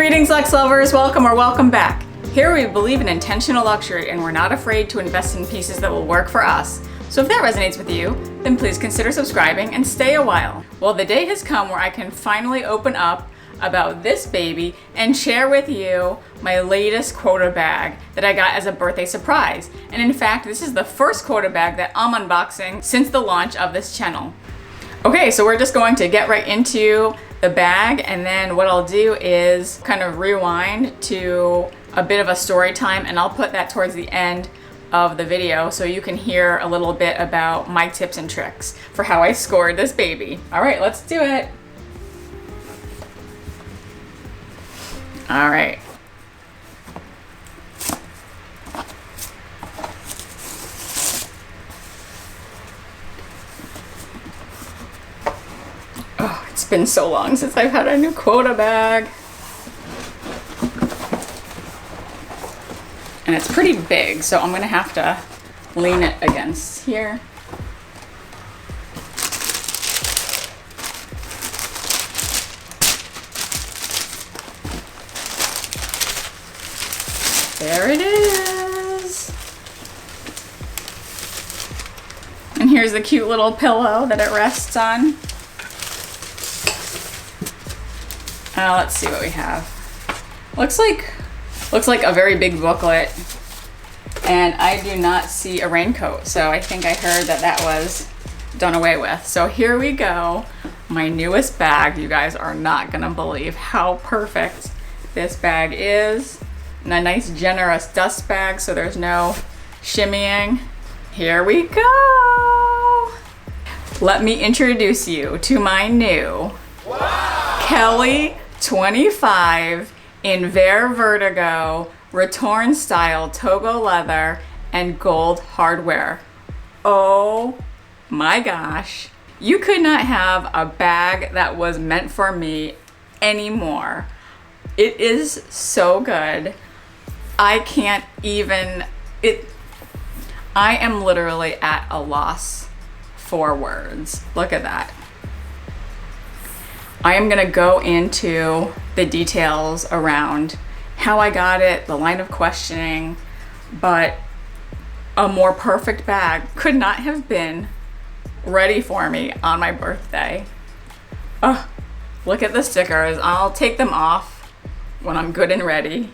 Greetings, Luxe lovers. Welcome or welcome back. Here we believe in intentional luxury and we're not afraid to invest in pieces that will work for us. So if that resonates with you, then please consider subscribing and stay a while. Well, the day has come where I can finally open up about this baby and share with you my latest Quota bag that I got as a birthday surprise. And in fact, this is the first Quota bag that I'm unboxing since the launch of this channel. Okay, so we're just going to get right into the bag, and then what I'll do is kind of rewind to a bit of a story time, and I'll put that towards the end of the video so you can hear a little bit about my tips and tricks for how I scored this baby. All right, let's do it. All right. Oh, it's been so long since I've had a new Quota bag. And it's pretty big, so I'm gonna have to lean it against here. There it is. And here's the cute little pillow that it rests on. Let's see what we have. Looks like a very big booklet, and I do not see a raincoat, so I think I heard that that was done away with. So here we go, my newest bag. You guys are not gonna believe how perfect this bag is. And a nice generous dust bag, so there's no shimmying. Here we go. Let me introduce you to my new Kelly 25 in Vert Vertigo Retorn Style Togo Leather and Gold Hardware. Oh my gosh. You could not have a bag that was meant for me anymore. It is so good. I can't even, I am literally at a loss for words. Look at that. I am gonna go into the details around how I got it, the line of questioning, but a more perfect bag could not have been ready for me on my birthday. Oh, look at the stickers. I'll take them off when I'm good and ready.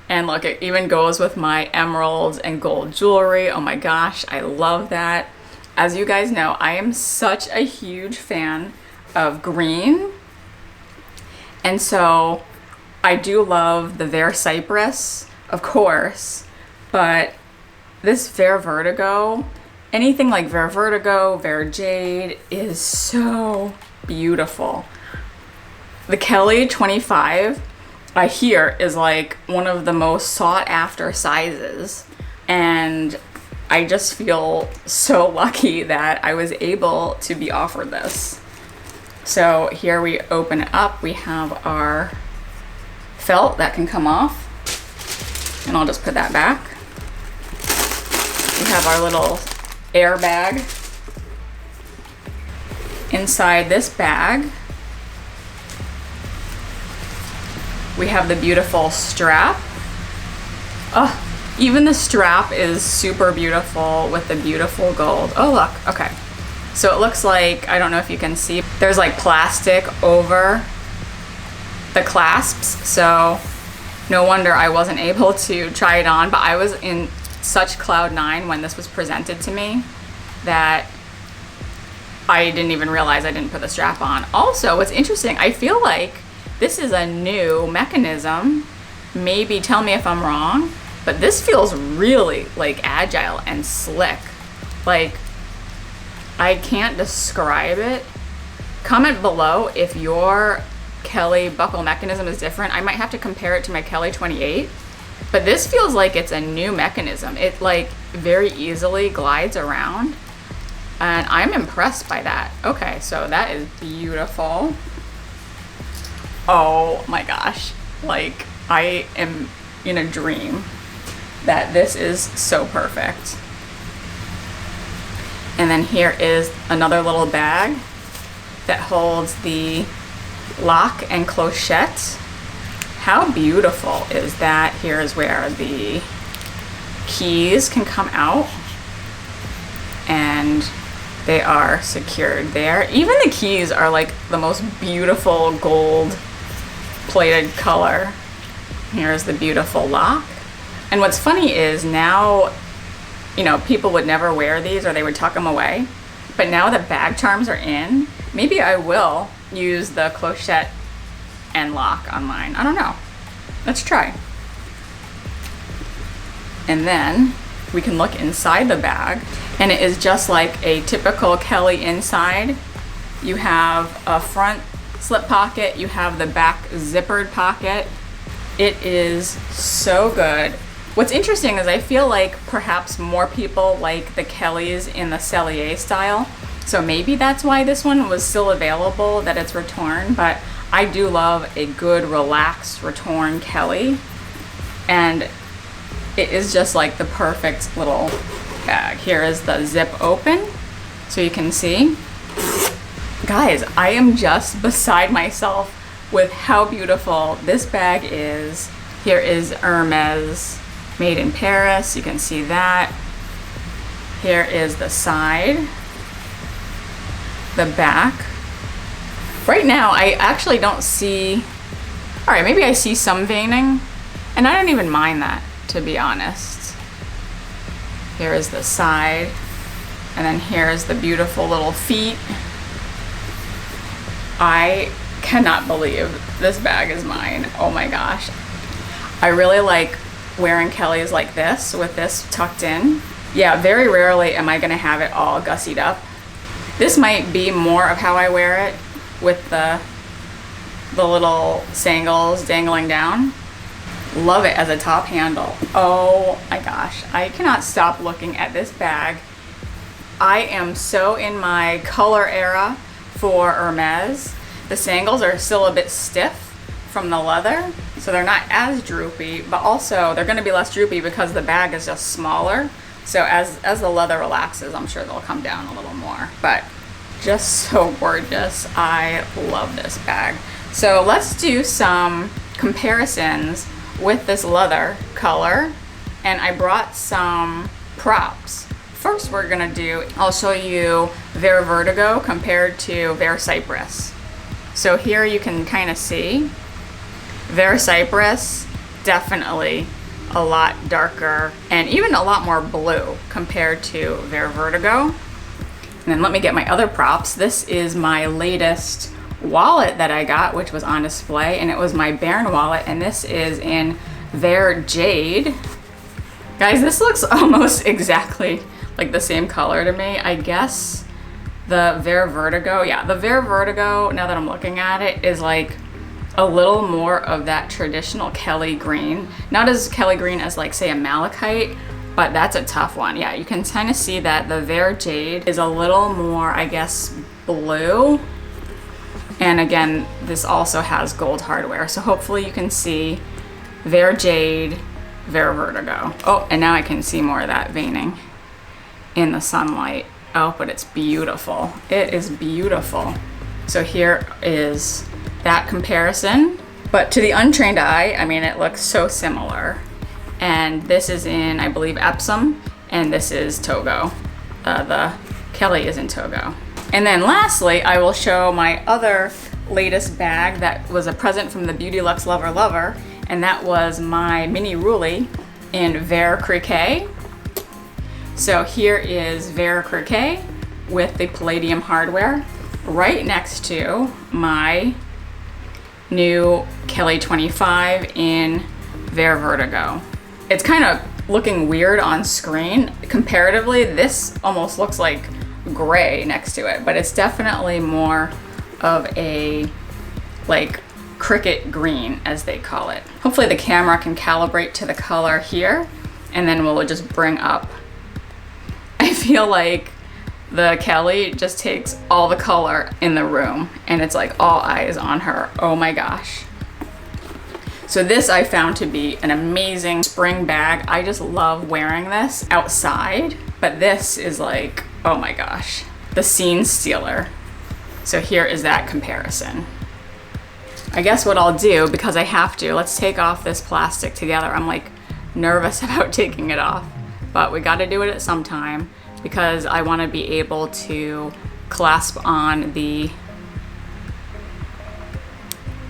And look, it even goes with my emeralds and gold jewelry. Oh my gosh, I love that. As you guys know, I am such a huge fan of green, and so I do love the Vert Cypress, of course, but this Vert Vertigo, anything like Vert Vertigo, Vert Jade is so beautiful. The Kelly 25, I hear, is like one of the most sought after sizes, and I just feel so lucky that I was able to be offered this. So here we open it up. We have our felt that can come off, and I'll just put that back. We have our little airbag. Inside this bag, we have the beautiful strap. Oh, even the strap is super beautiful with the beautiful gold. Oh look, okay. So it looks like, I don't know if you can see, there's like plastic over the clasps, so no wonder I wasn't able to try it on, but I was in such cloud nine when this was presented to me that I didn't even realize I didn't put the strap on. Also, what's interesting, I feel like this is a new mechanism. Maybe tell me if I'm wrong, but this feels really like agile and slick. Like, I can't describe it. Comment below if your Kelly buckle mechanism is different. I might have to compare it to my Kelly 28, but this feels like it's a new mechanism. It like very easily glides around, and I'm impressed by that. Okay, so that is beautiful. Oh my gosh, like I am in a dream that this is so perfect. And then here is another little bag that holds the lock and clochette How beautiful is that? Here's where the keys can come out, and they are secured there. Even the keys are like the most beautiful gold plated color. Here's the beautiful lock. And what's funny is now, you know, people would never wear these or they would tuck them away. But now that bag charms are in, maybe I will use the clochette and lock on mine. I don't know. Let's try. And then we can look inside the bag, and it is just like a typical Kelly inside. You have a front slip pocket, you have the back zippered pocket. It is so good. What's interesting is I feel like perhaps more people like the Kellys in the Cellier style. So maybe that's why this one was still available, that it's retorn, but I do love a good relaxed retorn Kelly. And it is just like the perfect little bag. Here is the zip open, so you can see. Guys, I am just beside myself with how beautiful this bag is. Here is Hermès, made in Paris. You can see that. Here is the side, the back. Right now, I actually don't see, all right, maybe I see some veining, and I don't even mind that, to be honest. Here is the side, and then here's the beautiful little feet. I cannot believe this bag is mine. Oh my gosh. I really like wearing Kellys like this, with this tucked in. Yeah, very rarely am I gonna have it all gussied up. This might be more of how I wear it, with the little sangles dangling down. Love it as a top handle. Oh my gosh, I cannot stop looking at this bag. I am so in my color era for Hermès. The sangles are still a bit stiff from the leather, so they're not as droopy, but also they're gonna be less droopy because the bag is just smaller. So as the leather relaxes, I'm sure they'll come down a little more, but just so gorgeous. I love this bag. So let's do some comparisons with this leather color, and I brought some props. First we're gonna do, I'll show you Vert Vertigo compared to Vert Cypress. So here you can kind of see Vert Cypress, definitely a lot darker and even a lot more blue compared to Vert Vertigo. And then let me get my other props. This is my latest wallet that I got, which was on display, and it was my Baron wallet, and this is in Vert Jade. Guys, this looks almost exactly like the same color to me. I guess the Vert Vertigo, yeah, the Vert Vertigo, now that I'm looking at it, is like a little more of that traditional Kelly green. Not as Kelly green as like, say, a malachite, but that's a tough one. Yeah, you can kind of see that the Vert Jade is a little more, I guess, blue. And again, this also has gold hardware. So hopefully you can see Vert Jade, Vert Vertigo. Oh, and now I can see more of that veining in the sunlight. Oh, but it's beautiful. It is beautiful. So here is that comparison. But to the untrained eye, I mean, it looks so similar. And this is in, I believe, Epsom, and this is Togo. The Kelly is in Togo. And then lastly, I will show my other latest bag that was a present from the Beauty Luxe Lover Lover, and that was my mini Roulis in Vert Criquet. So here is Vert Criquet with the palladium hardware right next to my new Kelly 25 in Vert Vertigo. It's kind of looking weird on screen. Comparatively, this almost looks like gray next to it, but it's definitely more of a like cricket green, as they call it. Hopefully the camera can calibrate to the color here, and then we'll just bring up. I feel like the Kelly just takes all the color in the room, and it's like all eyes on her. Oh my gosh. So this I found to be an amazing spring bag. I just love wearing this outside, but this is like, oh my gosh, the scene stealer. So here is that comparison. I guess what I'll do, because I have to, let's take off this plastic together. I'm like nervous about taking it off, but we got to do it at some time because I want to be able to clasp on the,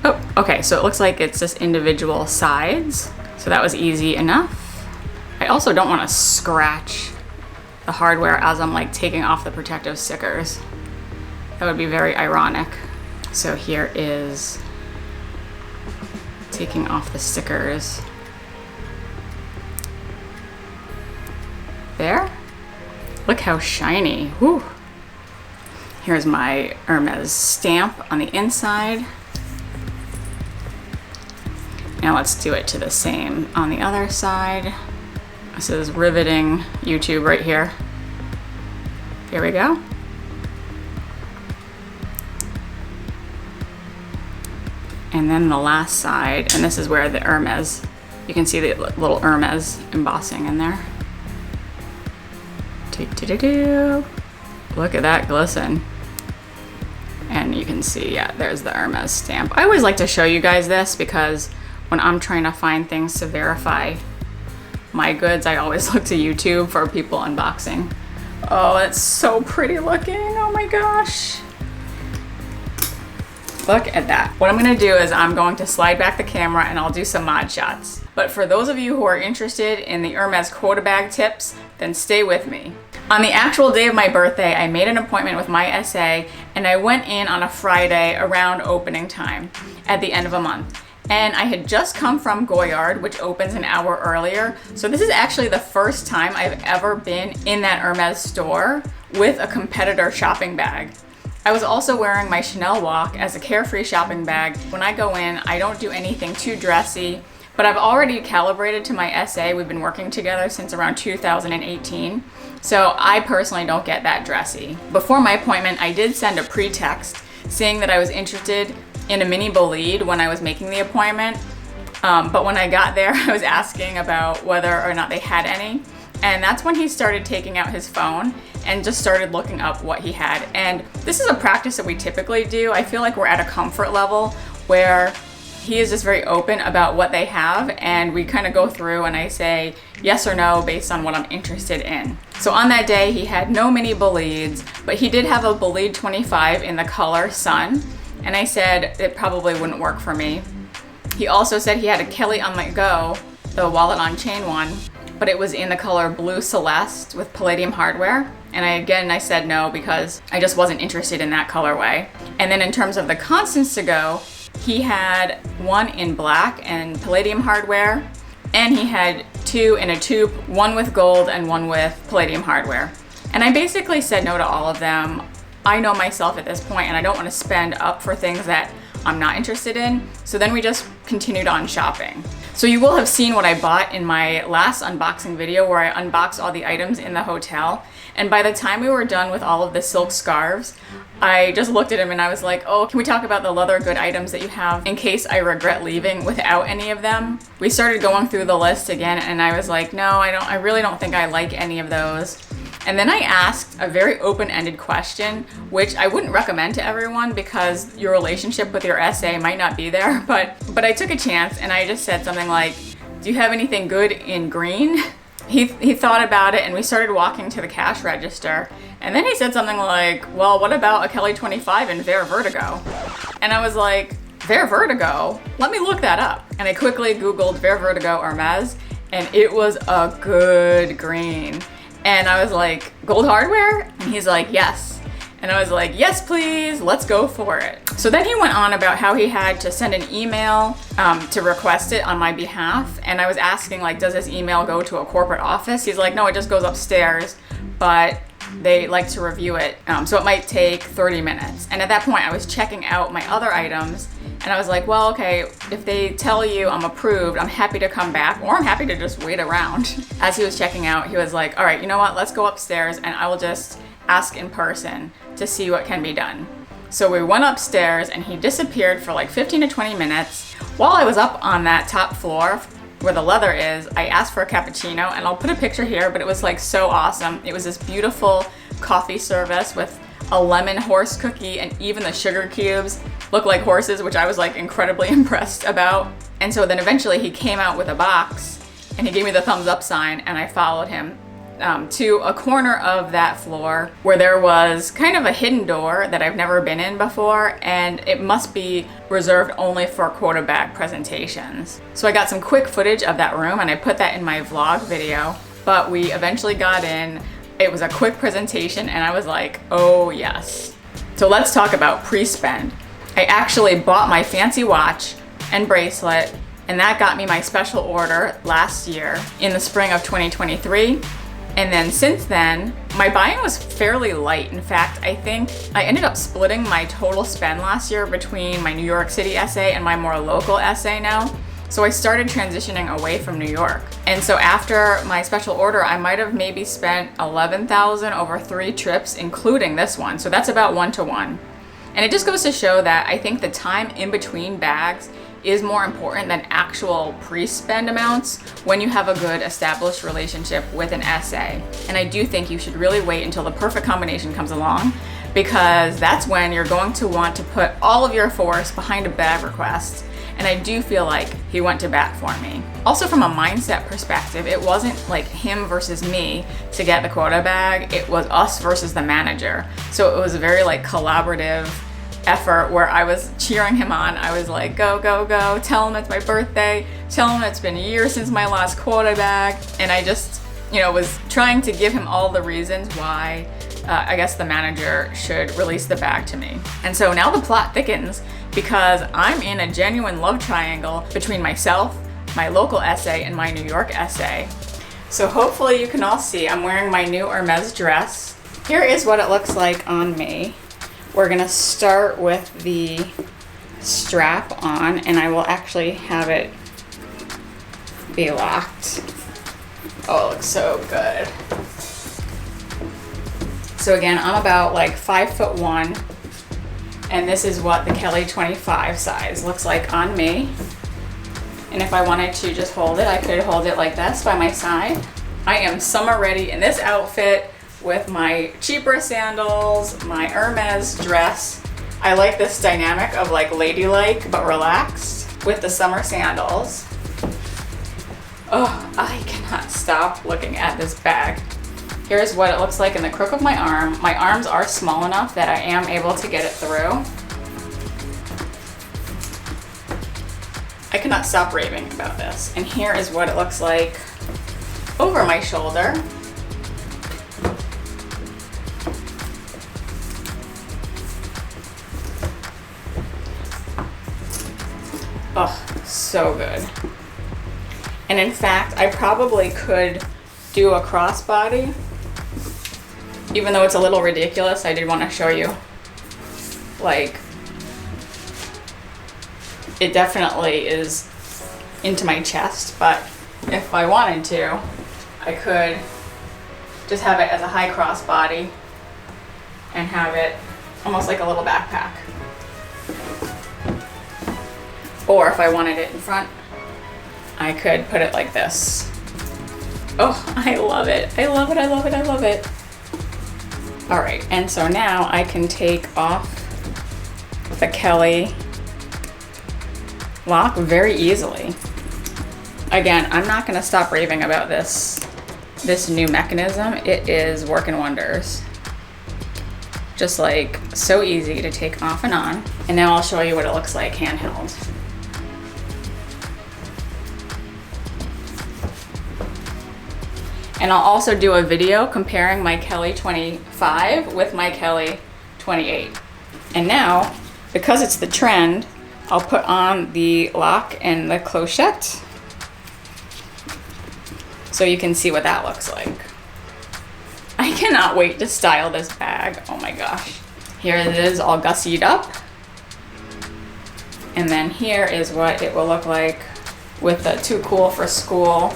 oh, okay, so it looks like it's just individual sides. So that was easy enough. I also don't want to scratch the hardware as I'm like taking off the protective stickers. That would be very ironic. So here is taking off the stickers. There. Look how shiny. Whew. Here's my Hermès stamp on the inside. Now let's do it to the same on the other side. This is riveting YouTube right here. Here we go. And then the last side, and this is where the Hermès, you can see the little Hermès embossing in there. Look at that glisten. And you can see, yeah, there's the Hermès stamp. I always like to show you guys this because when I'm trying to find things to verify my goods, I always look to YouTube for people unboxing. Oh, it's so pretty looking. Oh my gosh. Look at that. What I'm gonna do is I'm going to slide back the camera and I'll do some mod shots. But for those of you who are interested in the Hermès Quota bag tips, then stay with me. On the actual day of my birthday, I made an appointment with my SA and I went in on a Friday around opening time at the end of a month. And I had just come from Goyard, which opens an hour earlier. So this is actually the first time I've ever been in that Hermès store with a competitor shopping bag. I was also wearing my Chanel Walk as a carefree shopping bag. When I go in, I don't do anything too dressy, but I've already calibrated to my SA. We've been working together since around 2018. So I personally don't get that dressy. Before my appointment, I did send a pre-text saying that I was interested in a mini bolide when I was making the appointment. But when I got there, I was asking about whether or not they had any. And that's when he started taking out his phone and just started looking up what he had. And this is a practice that we typically do. I feel like we're at a comfort level where he is just very open about what they have, and we kind of go through and I say yes or no based on what I'm interested in. So on that day, he had no mini bolides, but he did have a bolide 25 in the color Sun, and I said it probably wouldn't work for me. He also said he had a Kelly on the Go, the wallet on chain one, but it was in the color Blue Celeste with palladium hardware. And I said no because I just wasn't interested in that colorway. And then in terms of the Constance to Go, he had one in black and palladium hardware, and he had two in a tube, one with gold and one with palladium hardware. And I basically said no to all of them. I know myself at this point and I don't want to spend up for things that I'm not interested in. So then we just continued on shopping. So you will have seen what I bought in my last unboxing video where I unboxed all the items in the hotel. And by the time we were done with all of the silk scarves, I just looked at him and I was like, oh, can we talk about the leather good items that you have in case I regret leaving without any of them? We started going through the list again and I was like, no, I really don't think I like any of those. And then I asked a very open-ended question, which I wouldn't recommend to everyone because your relationship with your SA might not be there, but I took a chance and I just said something like, do you have anything good in green? He thought about it and we started walking to the cash register. And then he said something like, well, what about a Kelly 25 in Vert Vertigo? And I was like, Vert Vertigo? Let me look that up. And I quickly Googled Vert Vertigo Hermès and it was a good green. And I was like, gold hardware? And he's like, yes. And I was like, yes, please, let's go for it. So then he went on about how he had to send an email to request it on my behalf. And I was asking, like, does this email go to a corporate office? He's like, no, it just goes upstairs, but they like to review it. So it might take 30 minutes. And at that point, I was checking out my other items. And I was like, well, okay, if they tell you I'm approved, I'm happy to come back, or I'm happy to just wait around. As he was checking out, he was like, all right, you know what? Let's go upstairs and I will just ask in person to see what can be done. So we went upstairs and he disappeared for like 15 to 20 minutes. While I was up on that top floor where the leather is, I asked for a cappuccino, and I'll put a picture here, but it was like so awesome. It was this beautiful coffee service with a lemon horse cookie and even the sugar cubes. look like horses, which I was like incredibly impressed about. And so then eventually he came out with a box and he gave me the thumbs up sign, and I followed him to a corner of that floor where there was kind of a hidden door that I've never been in before, and it must be reserved only for Quota bag presentations. So I got some quick footage of that room and I put that in my vlog video, but we eventually got in. It was a quick presentation and I was like, oh yes. So let's talk about pre-spend. I actually bought my fancy watch and bracelet, and that got me my special order last year in the spring of 2023. And then since then, my buying was fairly light. In fact, I think I ended up splitting my total spend last year between my New York City essay and my more local essay now. So I started transitioning away from New York. And so after my special order, I might have maybe spent $11,000 over 3 trips, including this one. So that's about 1-to-1. And it just goes to show that I think the time in between bags is more important than actual pre-spend amounts when you have a good established relationship with an essay. And I do think you should really wait until the perfect combination comes along, because that's when you're going to want to put all of your force behind a bag request. And I do feel like he went to bat for me. Also, from a mindset perspective, it wasn't like him versus me to get the Quota bag, it was us versus the manager. So it was a very like collaborative effort where I was cheering him on. I was like, go, go, go, tell him it's my birthday, tell him it's been a year since my last Quota bag. And I just, was trying to give him all the reasons why I guess the manager should release the bag to me. And so now the plot thickens, because I'm in a genuine love triangle between myself, my local essay, and my New York essay. So hopefully you can all see I'm wearing my new Hermès dress. Here is what it looks like on me. We're gonna start with the strap on, and I will actually have it be locked. Oh, it looks so good. So again, I'm about like 5'1", and this is what the Kelly 25 size looks like on me. And if I wanted to just hold it, I could hold it like this by my side. I am summer ready in this outfit with my cheaper sandals, my Hermès dress. I like this dynamic of like ladylike but relaxed with the summer sandals. Oh, I cannot stop looking at this bag. Here's what it looks like in the crook of my arm. My arms are small enough that I am able to get it through. I cannot stop raving about this. And here is what it looks like over my shoulder. Oh, so good. And in fact, I probably could do a crossbody. Even though it's a little ridiculous, I did want to show you. Like, it definitely is into my chest, but if I wanted to, I could just have it as a high crossbody and have it almost like a little backpack. Or if I wanted it in front, I could put it like this. Oh, I love it. I love it, I love it, I love it. All right, and so now I can take off the Kelly lock very easily. Again, I'm not gonna stop raving about this new mechanism. It is working wonders. Just like so easy to take off and on. And now I'll show you what it looks like handheld. And I'll also do a video comparing my Kelly 25 with my Kelly 28. And now, because it's the trend, I'll put on the lock and the clochette so you can see what that looks like. I cannot wait to style this bag. Oh my gosh. Here it is all gussied up. And then here is what it will look like with the too cool for school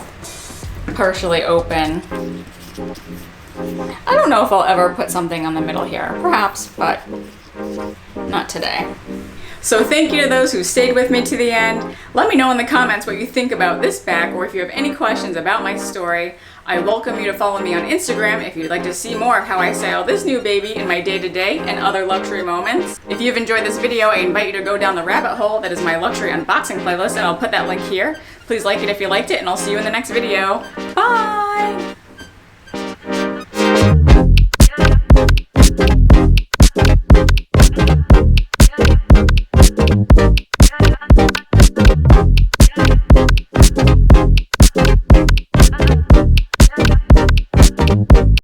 partially open. I don't know if I'll ever put something on the middle here, perhaps, but not today. So thank you to those who stayed with me to the end. Let me know in the comments what you think about this bag, or if you have any questions about my story. I welcome you to follow me on Instagram if you'd like to see more of how I style this new baby in my day-to-day and other luxury moments. If you've enjoyed this video, I invite you to go down the rabbit hole that is my luxury unboxing playlist, and I'll put that link here. Please like it if you liked it, and I'll see you in the next video. Bye!